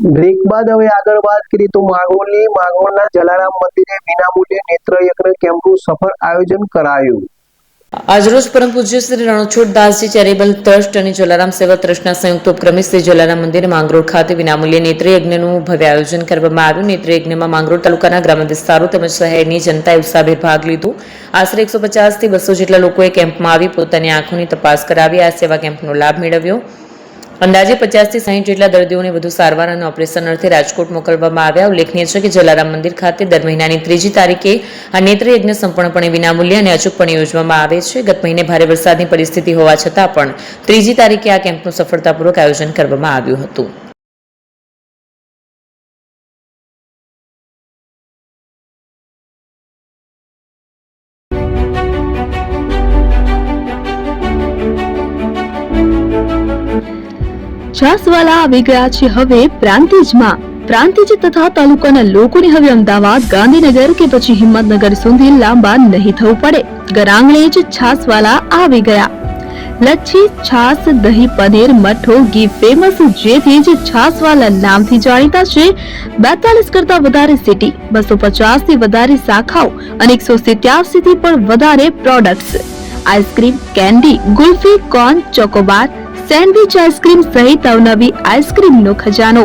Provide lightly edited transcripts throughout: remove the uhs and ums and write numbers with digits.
Break બાદ હવે આગળ વાત કરીએ તો માંગરોળના જલારામ મંદિરે વિનામૂલ્યે નેત્રયજ્ઞ કેમ્પનું સફળ આયોજન કરાયું। આજરોજ પરમ પૂજ્ય શ્રી રણછોડ દાસજી ચેરિટેબલ ટ્રસ્ટ અને જલારામ સેવા ટ્રસ્ટના સંયુક્ત ઉપક્રમે શ્રી જલારામ મંદિર માંગરોળ ખાતે વિનામૂલ્યે નેત્રયજ્ઞનું ભવ્ય આયોજન કરવામાં આવ્યું। નેત્રયજ્ઞમાં માંગરોળ તાલુકાના ગ્રામ્ય વિસ્તારો તેમજ શહેરની જનતાએ ઉત્સાહભેર ભાગ લીધો। આશરે 150 થી 200 જેટલા લોકોએ કેમ્પમાં આવી પોતાની આંખોની તપાસ કરાવી આ સેવા કેમ્પનો લાભ મેળવ્યો। અંદાજે 50 થી 60 જેટલા દર્દીઓને વધુ સારવાર અને ઓપરેશન અર્થે રાજકોટ મોકલવામાં આવ્યા। ઉલ્લેખનીય છે કે જલારામ મંદિર ખાતે દર મહિનાની 3જી તારીખે આ નેત્રયજ્ઞ સંપૂર્ણપણે વિનામૂલ્યે અને અચૂકપણે યોજવામાં આવે છે। ગત મહિને ભારે વરસાદની પરિસ્થિતિ હોવા છતાં પણ 3જી તારીખે આ કેમ્પનું સફળતાપૂર્વક આયોજન કરવામાં આવ્યું હતું। છાસવાલા આવી ગયા છે હવે પ્રાંતિજમાં। પ્રાંતિજ તથા તાલુકાના લોકોને હવે અમદાવાદ, ગાંધીનગર કે પછી હિંમતનગર સુધી લાંબા નહીં થવું પડે। ઘર આંગણે જ છાસવાલા આવી ગયા। લચ્છી, છાસ, દહીં, પનીર, મઠો, ઘી ફેમસ જેથી જ છાસવાલા નામથી જાણીતા છે। 42 કરતા વધારે સિટી, 250 થી વધારે શાખાઓ અને 187 થી પણ વધારે products. Ice cream, candy, kulfi, corn, Chocobar, sandwich ice cream સહિત અવનવી આઈસ્ક્રીમનો ખજાનો।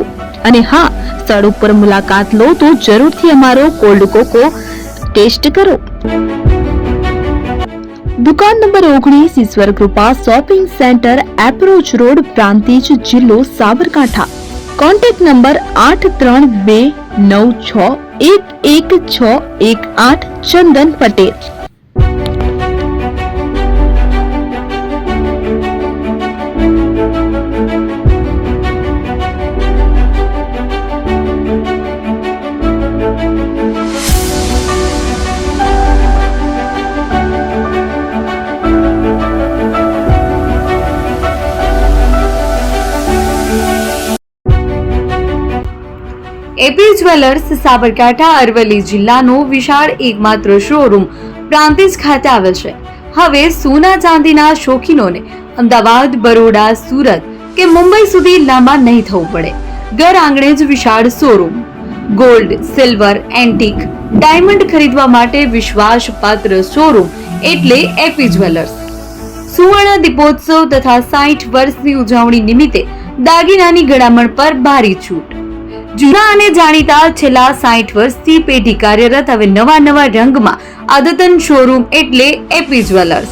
અને હા, સ્થળ ઉપર મુલાકાત લો તો જરૂરથી અમારો કોલ્ડ કોકો ટેસ્ટ કરો। દુકાન number 19, Ishwar Krupa shopping centre, approach road, Prantij, જિલ્લો Sabarkantha. Contact number 8329611618 Chandan Patel. AP jewellers Sabarkantha Aravalli જિલ્લાનો વિશાળ એકમાત્ર શોરૂમ પ્રાંતિજ ખાતે આવેલ છે। હવે સોના ચાંદીના શોખીનોને અમદાવાદ, બરોડા, સુરત કે મુંબઈ સુધી લાંબા નહીં થવું પડે। ઘર આંગણે જ વિશાળ showroom. Gold, silver, antique, diamond ખરીદવા માટે વિશ્વાસપાત્ર શોરૂમ એટલે એપી જ્વેલર્સ। સુવર્ણ દીપોત્સવ તથા 60 વર્ષની ઉજવણી નિમિત્તે દાગીનાની ગળામણ પર ભારી છૂટ। જૂના અને જાણીતા છેલ્લા 60 વર્ષથી પેઢી કાર્યરત હવે નવા રંગમાં અદ્યતન શોરૂમ એટલે એપી જ્વેલર્સ।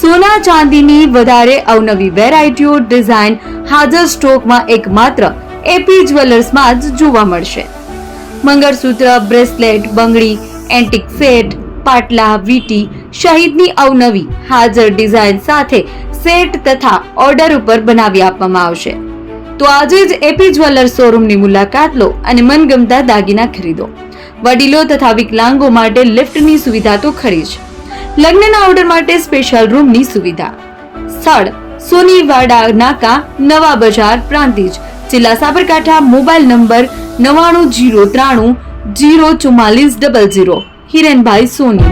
સોના ચાંદીની વધારે અવનવી વેરાયટીઓ, ડિઝાઇન હાજર સ્ટોકમાં એકમાત્ર એપી જ્વેલર્સમાં જ જોવા મળશે। મંગળસૂત્ર, બ્રેસલેટ, બંગડી, એન્ટિક સેટ, પાટલા, વીટી સહિતની અવનવી હાજર ડિઝાઇન સાથે સેટ તથા ઓર્ડર ઉપર બનાવી આપવામાં આવશે। તો આજે જ એપી જ્વેલર્સ શોરૂમની મુલાકાત લો અને મનગમતા દાગીના ખરીદો। વડીલો તથા વિકલાંગો માટે લિફ્ટની સુવિધા તો ખરી જ, લગ્નના ઓર્ડર માટે સ્પેશિયલ રૂમની સુવિધા। સ્થળ સોનીવાડા નાકા, નવા બજાર, પ્રાંતિજ, જિલ્લા સાબરકાંઠા। Mobile number 9903004400। હિરેનભાઈ સોની।